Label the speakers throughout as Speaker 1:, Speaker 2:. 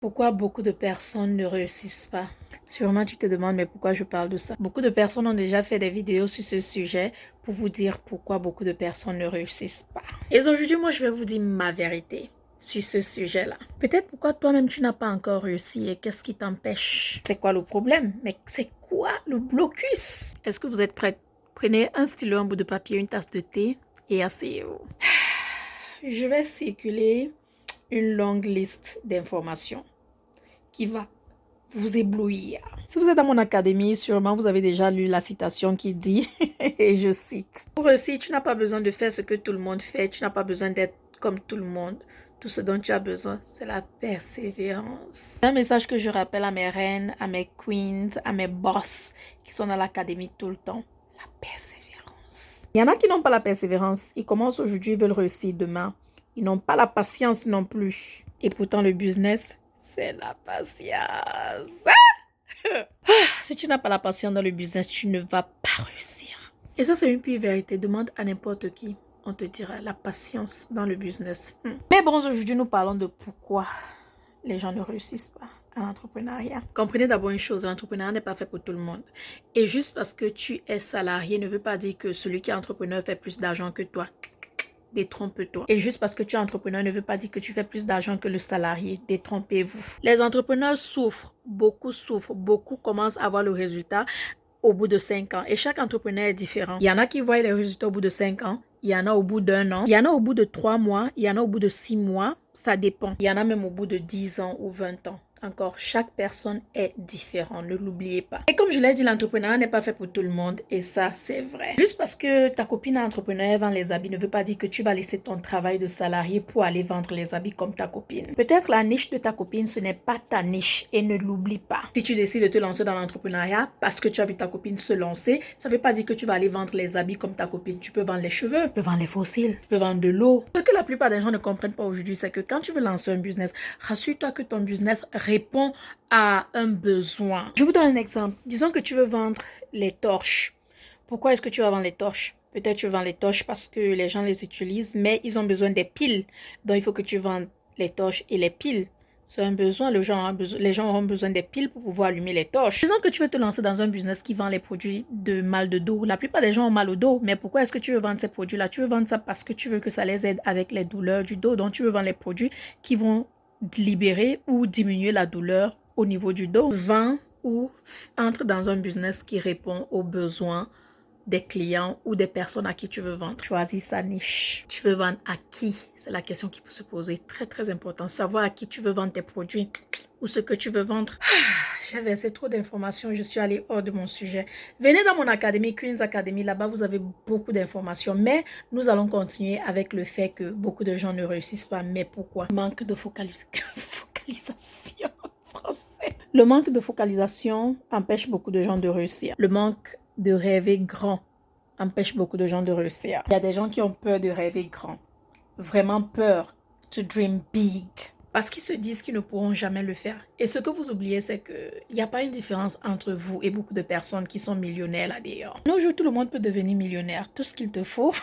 Speaker 1: Pourquoi beaucoup de personnes ne réussissent pas? Sûrement tu te demandes, mais pourquoi je parle de ça? Beaucoup de personnes ont déjà fait des vidéos sur ce sujet pour vous dire pourquoi beaucoup de personnes ne réussissent pas. Et aujourd'hui, moi, je vais vous dire ma vérité sur ce sujet-là. Peut-être pourquoi toi-même tu n'as pas encore réussi et qu'est-ce qui t'empêche? C'est quoi le problème? Mais c'est quoi le blocus? Est-ce que vous êtes prêts? Prenez un stylo, un bout de papier, une tasse de thé et asseyez-vous. Je vais circuler une longue liste d'informations qui va vous éblouir. Si vous êtes dans mon académie, sûrement vous avez déjà lu la citation qui dit, et je cite, « Pour réussir, tu n'as pas besoin de faire ce que tout le monde fait, tu n'as pas besoin d'être comme tout le monde. Tout ce dont tu as besoin, c'est la persévérance. » C'est un message que je rappelle à mes reines, à mes queens, à mes boss qui sont dans l'académie tout le temps. La persévérance. Il y en a qui n'ont pas la persévérance. Ils commencent aujourd'hui, ils veulent réussir demain. Ils n'ont pas la patience non plus. Et pourtant, le business, c'est la patience. Si tu n'as pas la patience dans le business, tu ne vas pas réussir. Et ça, c'est une pure vérité. Demande à n'importe qui. On te dira la patience dans le business. Mais bon, aujourd'hui, nous parlons de pourquoi les gens ne réussissent pas à l'entrepreneuriat. Comprenez d'abord une chose, l'entrepreneuriat n'est pas fait pour tout le monde. Et juste parce que tu es salarié ne veut pas dire que celui qui est entrepreneur fait plus d'argent que toi. Détrompe-toi. Et juste parce que tu es entrepreneur ne veut pas dire que tu fais plus d'argent que le salarié. Détrompez-vous. Les entrepreneurs souffrent, beaucoup commencent à voir le résultat au bout de 5 ans. Et chaque entrepreneur est différent. Il y en a qui voient les résultats au bout de 5 ans. Il y en a au bout d'1 an. Il y en a au bout de 3 mois. Il y en a au bout de 6 mois. Ça dépend. Il y en a même au bout de 10 ans ou 20 ans. Encore, chaque personne est différente, ne l'oubliez pas. Et comme je l'ai dit, l'entrepreneuriat n'est pas fait pour tout le monde et ça, c'est vrai. Juste parce que ta copine est entrepreneur vend les habits ne veut pas dire que tu vas laisser ton travail de salarié pour aller vendre les habits comme ta copine. Peut-être la niche de ta copine, ce n'est pas ta niche et ne l'oublie pas. Si tu décides de te lancer dans l'entrepreneuriat parce que tu as vu ta copine se lancer, ça ne veut pas dire que tu vas aller vendre les habits comme ta copine. Tu peux vendre les cheveux, tu peux vendre les fossiles, tu peux vendre de l'eau. Ce que la plupart des gens ne comprennent pas aujourd'hui, c'est que quand tu veux lancer un business, rassure-toi que ton business répond à un besoin. Je vous donne un exemple. Disons que tu veux vendre les torches. Pourquoi est-ce que tu vas vendre les torches? Peut-être tu vends les torches parce que les gens les utilisent, mais ils ont besoin des piles. Donc, il faut que tu vendes les torches et les piles. C'est un besoin, les gens auront besoin des piles pour pouvoir allumer les torches. Disons que tu veux te lancer dans un business qui vend les produits de mal de dos. La plupart des gens ont mal au dos, mais pourquoi est-ce que tu veux vendre ces produits-là? Tu veux vendre ça parce que tu veux que ça les aide avec les douleurs du dos. Donc, tu veux vendre les produits qui vont libérer ou diminuer la douleur au niveau du dos. Vends ou entre dans un business qui répond aux besoins des clients ou des personnes à qui tu veux vendre. Choisis sa niche. Tu veux vendre à qui? C'est la question qui peut se poser. Très, très important. Savoir à qui tu veux vendre tes produits ou ce que tu veux vendre. J'ai versé trop d'informations. Je suis allée hors de mon sujet. Venez dans mon académie, Queen's Academy. Là-bas, vous avez beaucoup d'informations. Mais nous allons continuer avec le fait que beaucoup de gens ne réussissent pas. Mais pourquoi? Manque de focalisation. Français. Le manque de focalisation empêche beaucoup de gens de réussir. Le manque de rêver grand empêche beaucoup de gens de réussir. Il y a des gens qui ont peur de rêver grand. Vraiment peur to dream big. Parce qu'ils se disent qu'ils ne pourront jamais le faire. Et ce que vous oubliez, c'est qu'il n'y a pas une différence entre vous et beaucoup de personnes qui sont millionnaires là d'ailleurs. Nos jours, tout le monde peut devenir millionnaire. Tout ce qu'il te faut,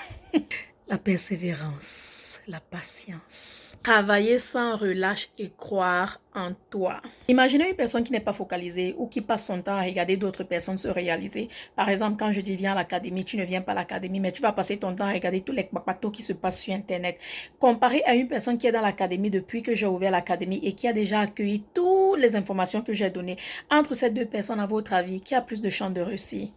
Speaker 1: la persévérance, la patience. Travailler sans relâche et croire en toi. Imaginez une personne qui n'est pas focalisée ou qui passe son temps à regarder d'autres personnes se réaliser. Par exemple, quand je dis viens à l'académie, tu ne viens pas à l'académie, mais tu vas passer ton temps à regarder tous les bateaux qui se passent sur Internet. Comparé à une personne qui est dans l'académie depuis que j'ai ouvert l'académie et qui a déjà accueilli toutes les informations que j'ai données. Entre ces deux personnes, à votre avis, qui a plus de chances de réussir?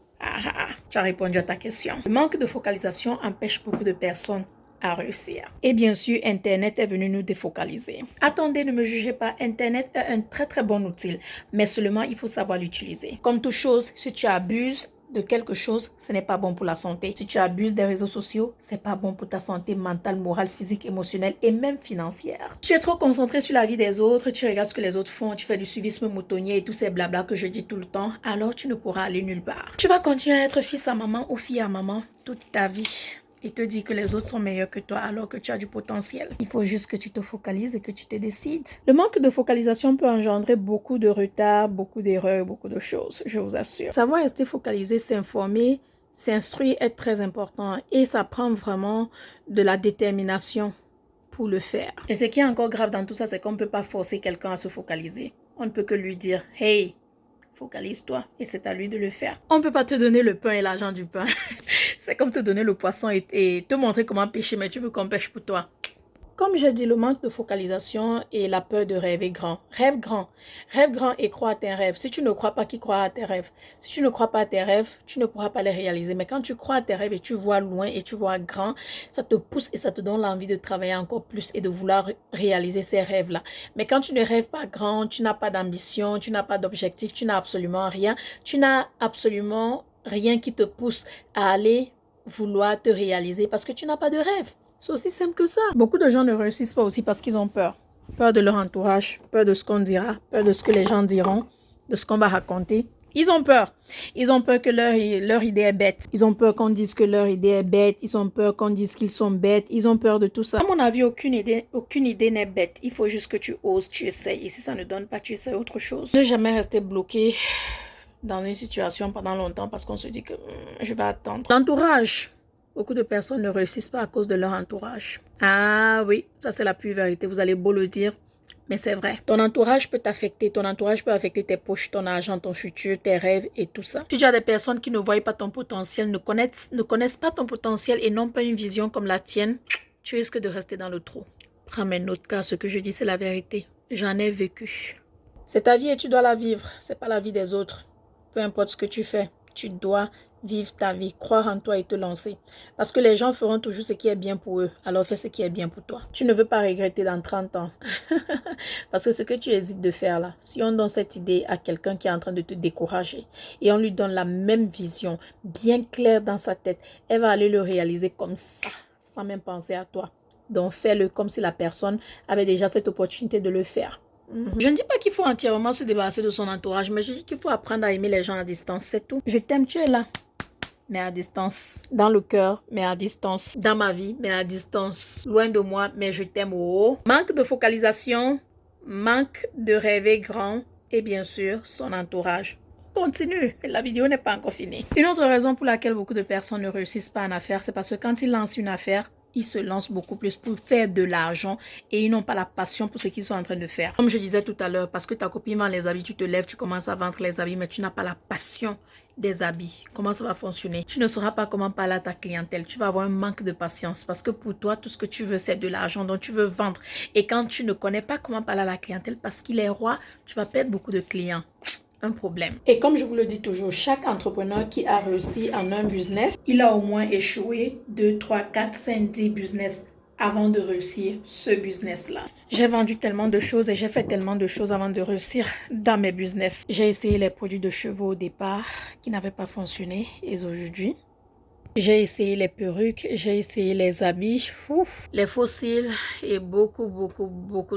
Speaker 1: Tu as répondu à ta question. Le manque de focalisation empêche beaucoup de personnes à réussir. Et bien sûr, Internet est venu nous défocaliser. Attendez, ne me jugez pas. Internet est un très très bon outil, mais seulement il faut savoir l'utiliser. Comme toute chose, si tu abuses de quelque chose, ce n'est pas bon pour la santé. Si tu abuses des réseaux sociaux, c'est pas bon pour ta santé mentale, morale, physique, émotionnelle et même financière. Tu es trop concentré sur la vie des autres, tu regardes ce que les autres font, tu fais du suivisme moutonnier et tous ces blabla que je dis tout le temps, alors tu ne pourras aller nulle part. Tu vas continuer à être fils à maman ou fille à maman toute ta vie. Et te dit que les autres sont meilleurs que toi alors que tu as du potentiel. Il faut juste que tu te focalises et que tu te décides. Le manque de focalisation peut engendrer beaucoup de retard, beaucoup d'erreurs, beaucoup de choses, je vous assure. Savoir rester focalisé, s'informer, s'instruire est très important et ça prend vraiment de la détermination pour le faire. Et ce qui est encore grave dans tout ça, c'est qu'on ne peut pas forcer quelqu'un à se focaliser. On ne peut que lui dire, hey, focalise-toi et c'est à lui de le faire. On ne peut pas te donner le pain et l'argent du pain. C'est comme te donner le poisson et te montrer comment pêcher, mais tu veux qu'on pêche pour toi. Comme j'ai dit, le manque de focalisation et la peur de rêver grand. Rêve grand. Rêve grand et crois à tes rêves. Si tu ne crois pas, qui croit à tes rêves? Si tu ne crois pas à tes rêves, tu ne pourras pas les réaliser. Mais quand tu crois à tes rêves et tu vois loin et tu vois grand, ça te pousse et ça te donne l'envie de travailler encore plus et de vouloir réaliser ces rêves-là. Mais quand tu ne rêves pas grand, tu n'as pas d'ambition, tu n'as pas d'objectif, tu n'as absolument rien. Tu n'as absolument rien qui te pousse à aller vouloir te réaliser parce que tu n'as pas de rêve. C'est aussi simple que ça. Beaucoup de gens ne réussissent pas aussi parce qu'ils ont peur. Peur de leur entourage, peur de ce qu'on dira, peur de ce que les gens diront, de ce qu'on va raconter. Ils ont peur. Ils ont peur que leur idée est bête. Ils ont peur qu'on dise que leur idée est bête. Ils ont peur qu'on dise qu'ils sont bêtes. Ils ont peur de tout ça. À mon avis, aucune idée n'est bête. Il faut juste que tu oses, tu essayes. Et si ça ne donne pas, tu essaies autre chose. Ne jamais rester bloqué dans une situation pendant longtemps parce qu'on se dit que je vais attendre. L'entourage. Beaucoup de personnes ne réussissent pas à cause de leur entourage. Ah oui, ça c'est la pure vérité. Vous allez beau le dire, mais c'est vrai. Ton entourage peut t'affecter. Ton entourage peut affecter tes poches, ton argent, ton futur, tes rêves et tout ça. Si tu as des personnes qui ne voient pas ton potentiel, ne connaissent pas ton potentiel et n'ont pas une vision comme la tienne, tu risques de rester dans le trou. Prends mes notes car ce que je dis c'est la vérité. J'en ai vécu. C'est ta vie et tu dois la vivre. C'est pas la vie des autres. Peu importe ce que tu fais, tu dois vivre ta vie, croire en toi et te lancer. Parce que les gens feront toujours ce qui est bien pour eux. Alors fais ce qui est bien pour toi. Tu ne veux pas regretter dans 30 ans. Parce que ce que tu hésites de faire là, si on donne cette idée à quelqu'un qui est en train de te décourager et on lui donne la même vision, bien claire dans sa tête, elle va aller le réaliser comme ça, sans même penser à toi. Donc fais-le comme si la personne avait déjà cette opportunité de le faire. Je ne dis pas qu'il faut entièrement se débarrasser de son entourage, mais je dis qu'il faut apprendre à aimer les gens à distance, c'est tout. Je t'aime, tu es là, mais à distance. Dans le cœur, mais à distance. Dans ma vie, mais à distance. Loin de moi, mais je t'aime. Oh. Manque de focalisation, manque de rêver grand et bien sûr, son entourage. Continue, la vidéo n'est pas encore finie. Une autre raison pour laquelle beaucoup de personnes ne réussissent pas en affaires, c'est parce que quand ils lancent une affaire, ils se lancent beaucoup plus pour faire de l'argent et ils n'ont pas la passion pour ce qu'ils sont en train de faire. Comme je disais tout à l'heure, parce que ta copine vend les habits, tu te lèves, tu commences à vendre les habits, mais tu n'as pas la passion des habits. Comment ça va fonctionner? Tu ne sauras pas comment parler à ta clientèle. Tu vas avoir un manque de patience parce que pour toi, tout ce que tu veux, c'est de l'argent, donc tu veux vendre. Et quand tu ne connais pas comment parler à la clientèle parce qu'il est roi, tu vas perdre beaucoup de clients. Un problème. Et comme je vous le dis toujours, chaque entrepreneur qui a réussi en un business, il a au moins échoué 2, 3, 4, 5, 10 business avant de réussir ce business-là. J'ai vendu tellement de choses et j'ai fait tellement de choses avant de réussir dans mes business. J'ai essayé les produits de cheveux au départ qui n'avaient pas fonctionné et aujourd'hui, j'ai essayé les perruques, j'ai essayé les habits, les fossiles et beaucoup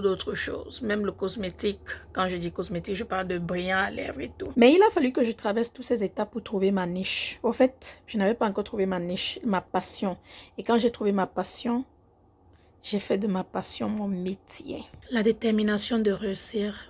Speaker 1: d'autres choses. Même le cosmétique. Quand je dis cosmétique, je parle de brillant à lèvres et tout. Mais il a fallu que je traverse toutes ces étapes pour trouver ma niche. Au fait, je n'avais pas encore trouvé ma niche, ma passion. Et quand j'ai trouvé ma passion, j'ai fait de ma passion mon métier. La détermination de réussir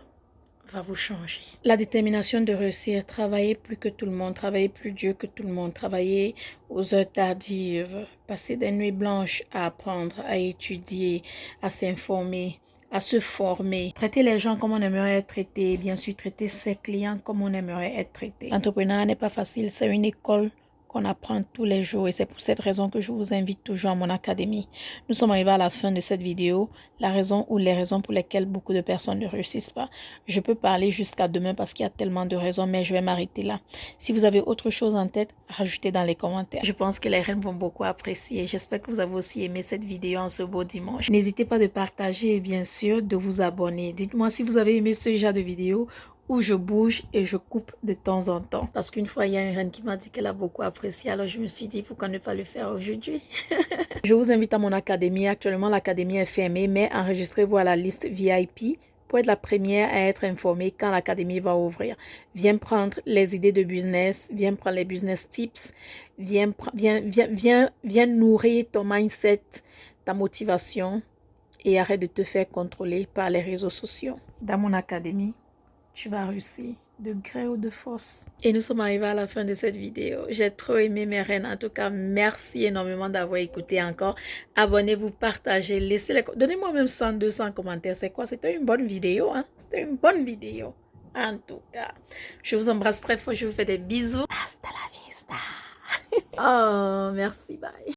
Speaker 1: va vous changer. La détermination de réussir, travailler plus que tout le monde, travailler plus dur que tout le monde, travailler aux heures tardives, passer des nuits blanches à apprendre, à étudier, à s'informer, à se former, traiter les gens comme on aimerait être traité, bien sûr traiter ses clients comme on aimerait être traité. L'entrepreneuriat n'est pas facile, c'est une école qu'on apprend tous les jours et c'est pour cette raison que je vous invite toujours à mon académie. Nous sommes arrivés à la fin de cette vidéo, la raison ou les raisons pour lesquelles beaucoup de personnes ne réussissent pas. Je peux parler jusqu'à demain parce qu'il y a tellement de raisons, mais je vais m'arrêter là. Si vous avez autre chose en tête, rajoutez dans les commentaires. Je pense que les reines vont beaucoup apprécier. J'espère que vous avez aussi aimé cette vidéo en ce beau dimanche. N'hésitez pas de partager et bien sûr de vous abonner. Dites-moi si vous avez aimé ce genre de vidéo où je bouge et je coupe de temps en temps. Parce qu'une fois, il y a une reine qui m'a dit qu'elle a beaucoup apprécié. Alors, je me suis dit, pourquoi ne pas le faire aujourd'hui? Je vous invite à mon académie. Actuellement, l'académie est fermée, mais enregistrez-vous à la liste VIP pour être la première à être informée quand l'académie va ouvrir. Viens prendre les idées de business, viens prendre les business tips, viens nourrir ton mindset, ta motivation et arrête de te faire contrôler par les réseaux sociaux. Dans mon académie, tu vas réussir de gré ou de force. Et nous sommes arrivés à la fin de cette vidéo. J'ai trop aimé mes reines. En tout cas, merci énormément d'avoir écouté encore. Abonnez-vous, partagez, laissez les... Donnez-moi même 100, 200 commentaires. C'est quoi? C'était une bonne vidéo, hein? C'était une bonne vidéo. En tout cas, je vous embrasse très fort. Je vous fais des bisous. Hasta la vista. Oh, merci. Bye.